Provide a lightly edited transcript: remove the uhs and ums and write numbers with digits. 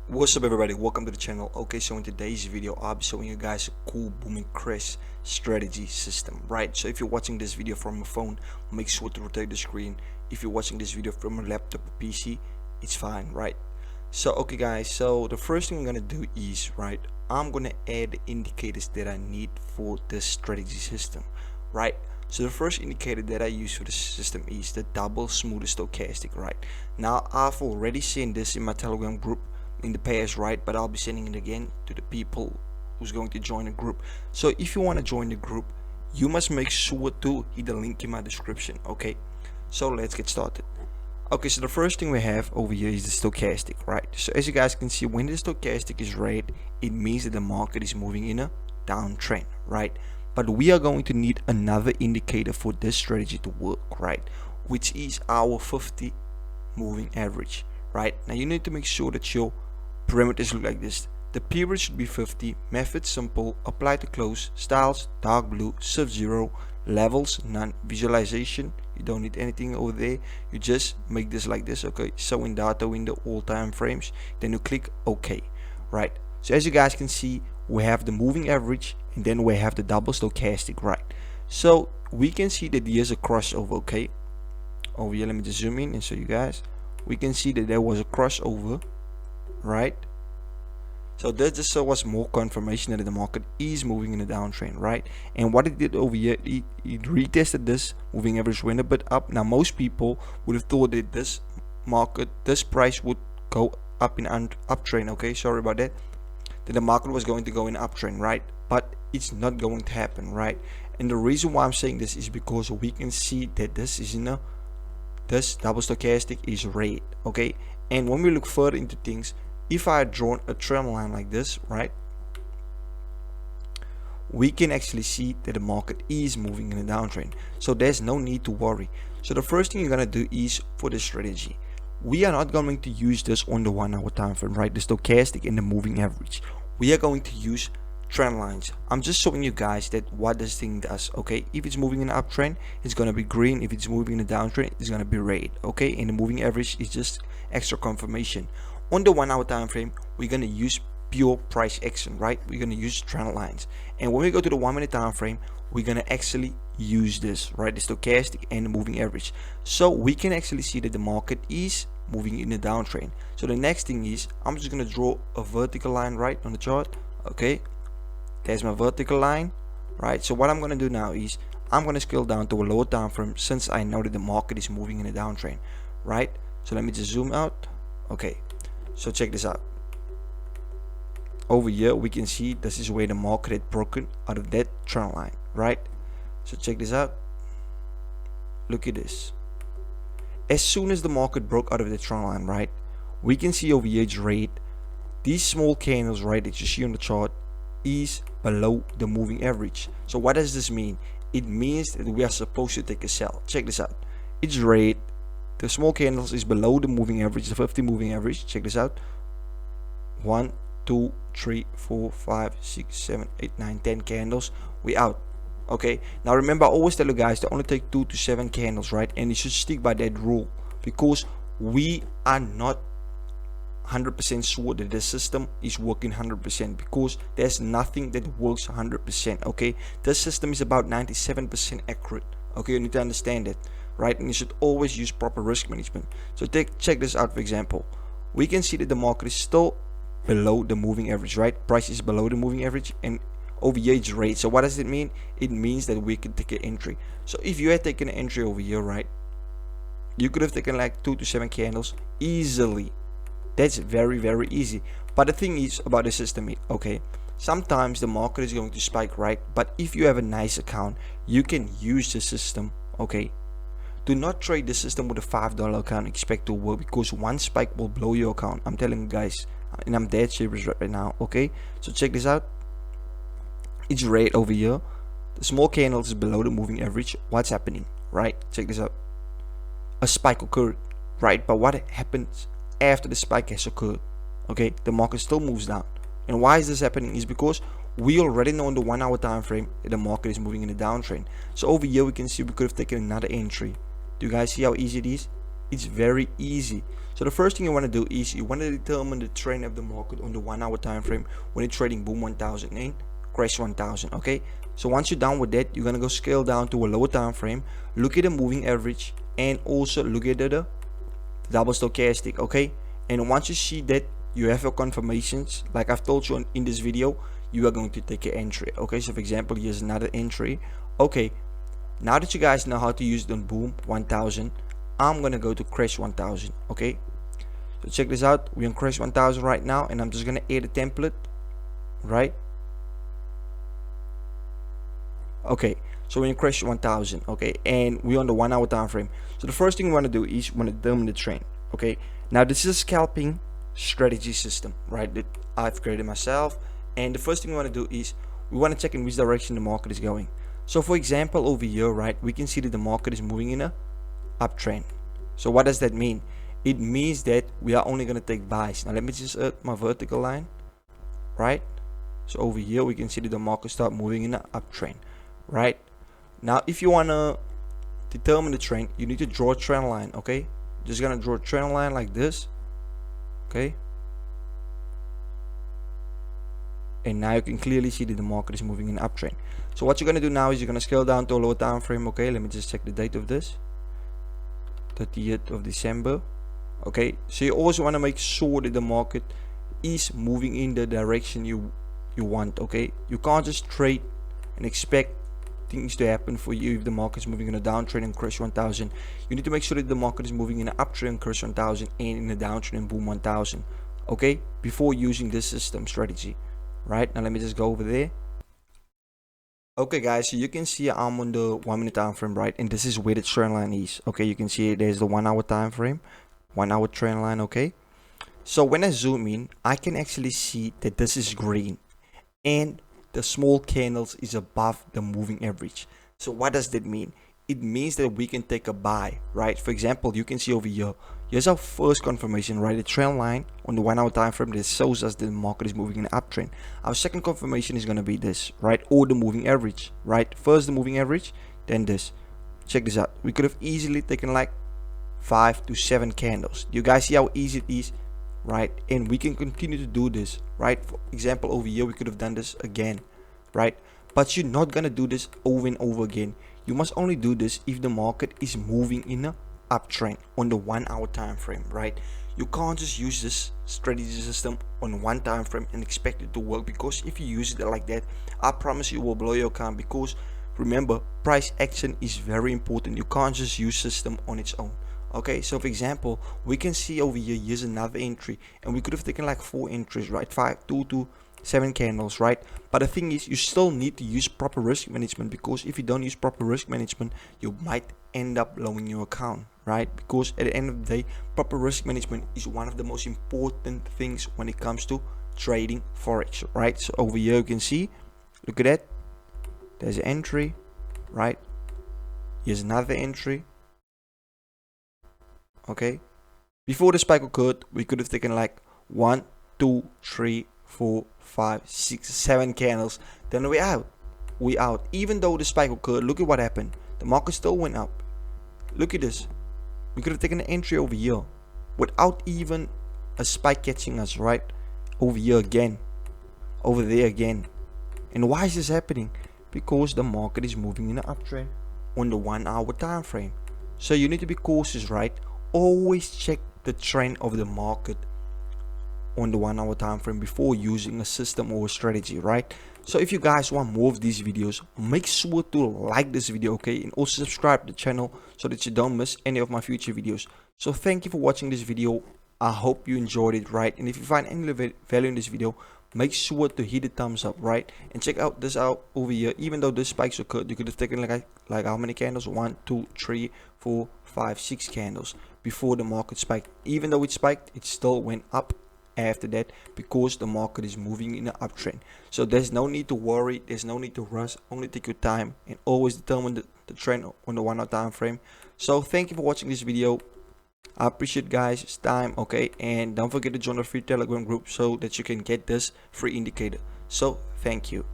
What's up everybody, welcome to the channel. Okay, so in today's video I'll be showing you guys a cool booming crash strategy system, right? So if you're watching this video from a phone, make sure to rotate the screen. If you're watching this video from a laptop or PC, it's fine, right? So okay guys, so the first thing I'm gonna do is, right, I'm gonna add the indicators that I need for this strategy system, right? So the first indicator that I use for the system is the double smoother stochastic, right? Now I've already seen this in my Telegram group in the past, right? But I'll be sending it again to the people who's going to join the group. So if you want to join the group, you must make sure to hit the link in my description. Okay, so let's get started. Okay, so the first thing we have over here is the stochastic, right? So as you guys can see, when the stochastic is red, it means that the market is moving in a downtrend, right? But we are going to need another indicator for this strategy to work, right? Which is our 50 moving average, right? Now you need to make sure that your parameters look like this. The period should be 50, method simple, apply to close, styles dark blue, sub-zero, levels none, visualization you don't need anything over there, you just make this like this. Okay, so in data window all time frames, then you click OK, right? So as you guys can see, we have the moving average and then we have the double stochastic, right? So we can see that there's a crossover. Okay, over here let me just zoom in and show you guys. We can see that there was a crossover, right? So that just shows us more confirmation that the market is moving in a downtrend, right? And what it did over here, it retested this moving average, went a bit up. Now most people would have thought that this price would go up in an uptrend. Okay, sorry about that, that the market was going to go in an uptrend, right? But it's not going to happen, right? And the reason why I'm saying this is because we can see that this is in a this double stochastic is red. Okay, and when we look further into things, if I had drawn a trend line like this, right, we can actually see that the market is moving in a downtrend, so there's no need to worry. So the first thing you're gonna do is, for this strategy, we are not going to use this on the 1 hour time frame, right? The stochastic and the moving average. We are going to use trend lines. I'm just showing you guys that what this thing does. Okay, if it's moving in an uptrend, it's gonna be green. If it's moving in a downtrend, it's gonna be red. Okay, and the moving average is just extra confirmation. On the 1 hour time frame, we're gonna use pure price action, right? We're gonna use trend lines. And when we go to the 1 minute time frame, we're gonna actually use this, right? The stochastic and the moving average. So we can actually see that the market is moving in a downtrend. So the next thing is, I'm just gonna draw a vertical line right on the chart. Okay, there's my vertical line, right? So what I'm gonna do now is I'm gonna scale down to a lower time frame, since I know that the market is moving in a downtrend, right? So let me just zoom out. Okay, so check this out. Over here we can see this is where the market had broken out of that trend line, right? So check this out. Look at this. As soon as the market broke out of the trend line, right, we can see over here it's red. These small candles, right, that you see on the chart is below the moving average. So what does this mean? It means that we are supposed to take a sell. Check this out. It's red. The small candles is below the moving average, the 50 moving average. Check this out. 1, 2, 3, 4, 5, 6, 7, 8, 9, 10 candles. We out. Okay, now remember, I always tell you guys to only take 2 to 7 candles, right? And you should stick by that rule, because we are not 100% sure that the system is working 100%, because there's nothing that works 100%. Okay, this system is about 97% accurate. Okay, you need to understand that, right? And you should always use proper risk management. So check this out. For example, we can see that the market is still below the moving average, right? Price is below the moving average, and over here it's red. So what does it mean? It means that we can take an entry. So if you had taken an entry over here, right, you could have taken like 2 to 7 candles easily. That's very, very easy. But the thing is about the system, okay, sometimes the market is going to spike, right? But if you have a nice account, you can use the system. Okay, do not trade the system with a $5 account, expect to work, because one spike will blow your account. I'm telling you guys, and I'm dead serious right now. Okay, so check this out. It's red over here. The small candle is below the moving average. What's happening, right? Check this out. A spike occurred, right? But what happens after the spike has occurred? Okay, the market still moves down. And why is this happening? Is because we already know in the 1 hour time frame that the market is moving in a downtrend. So over here we can see we could have taken another entry. Do you guys see how easy it is? It's very easy. So the first thing you want to do is you want to determine the trend of the market on the 1 hour time frame when it's trading boom 1000 and crash 1000. Okay, so once you're done with that, you're gonna go scale down to a lower time frame, look at the moving average, and also look at the double stochastic. Okay, and once you see that you have your confirmations, like I've told you in this video, you are going to take an entry. Okay, so for example, here's another entry. Okay, now that you guys know how to use it on boom 1000, I'm gonna go to crash 1000. Okay, so check this out. We're on crash 1000 right now, and I'm just gonna add a template, right? Okay, so we're in crash 1000. Okay, and we're on the 1 hour time frame. So the first thing we want to do is we want to determine the trend. Okay, now this is a scalping strategy system, right, that I've created myself. And the first thing we want to do is we want to check in which direction the market is going. So for example, over here, right, we can see that the market is moving in a uptrend. So what does that mean? It means that we are only going to take buys. Now let me just add my vertical line, right? So over here we can see that the market start moving in an uptrend, right? Now if you want to determine the trend, you need to draw a trend line. Okay, just gonna draw a trend line like this. Okay, and now you can clearly see that the market is moving in an uptrend. So what you're gonna do now is you're gonna scale down to a lower time frame. Okay, let me just check the date of this, 30th of December. Okay, so you also want to make sure that the market is moving in the direction you want. Okay, you can't just trade and expect things to happen for you if the market is moving in a downtrend and crash 1000. You need to make sure that the market is moving in an uptrend and crash 1000 and in a downtrend and boom 1000. Okay, before using this system strategy. Right, now let me just go over there. Okay guys, so you can see I'm on the 1 minute time frame, right, and this is where the trend line is. Okay, you can see there's the 1 hour time frame, 1 hour trend line. Okay, so when I zoom in, I can actually see that this is green and the small candles is above the moving average. So what does that mean? It means that we can take a buy, right? For example, you can see over here, here's our first confirmation, right? The trend line on the 1 hour time frame that shows us that the market is moving in an uptrend. Our second confirmation is going to be this, right? Or the moving average, right? First the moving average, then this. Check this out. We could have easily taken like 5 to 7 candles. You guys see how easy it is, right? And we can continue to do this, right? For example, over here we could have done this again, right? But you're not gonna do this over and over again. You must only do this if the market is moving in a uptrend on the 1 hour time frame, right? You can't just use this strategy system on one time frame and expect it to work, because if you use it like that, I promise you will blow your account. Because remember, price action is very important. You can't just use system on its own. Okay, so for example, we can see over here, here's another entry, and we could have taken like 4 entries, right? 5, 2 to 7 candles, right? But the thing is, you still need to use proper risk management, because if you don't use proper risk management, you might end up blowing your account, right? Because at the end of the day, proper risk management is one of the most important things when it comes to trading forex, right? So over here you can see, look at that, there's an entry, right? Here's another entry. Okay, before the spike occurred, we could have taken like 1, 2, 3, 4, 5, 6, 7 candles. Then we out. Even though the spike occurred, look at what happened. The market still went up. Look at this. We could have taken an entry over here without even a spike catching us, right? Over here again, over there again. And why is this happening? Because the market is moving in an uptrend on the 1 hour time frame. So you need to be cautious, right? Always check the trend of the market on the 1 hour time frame before using a system or a strategy, right? So if you guys want more of these videos, make sure to like this video, okay, and also subscribe to the channel so that you don't miss any of my future videos. So thank you for watching this video. I hope you enjoyed it, right? And if you find any value in this video, make sure to hit the thumbs up, right? And check out this out over here. Even though this spikes occurred, you could have taken like how many candles? 1, 2, 3, 4, 5, 6 candles before the market spiked. Even though it spiked, it still went up after that, because the market is moving in an uptrend. So there's no need to worry, there's no need to rush. Only take your time and always determine the trend on the 1 hour time frame. So thank you for watching this video. I appreciate guys' time, okay, and don't forget to join the free Telegram group so that you can get this free indicator. So thank you.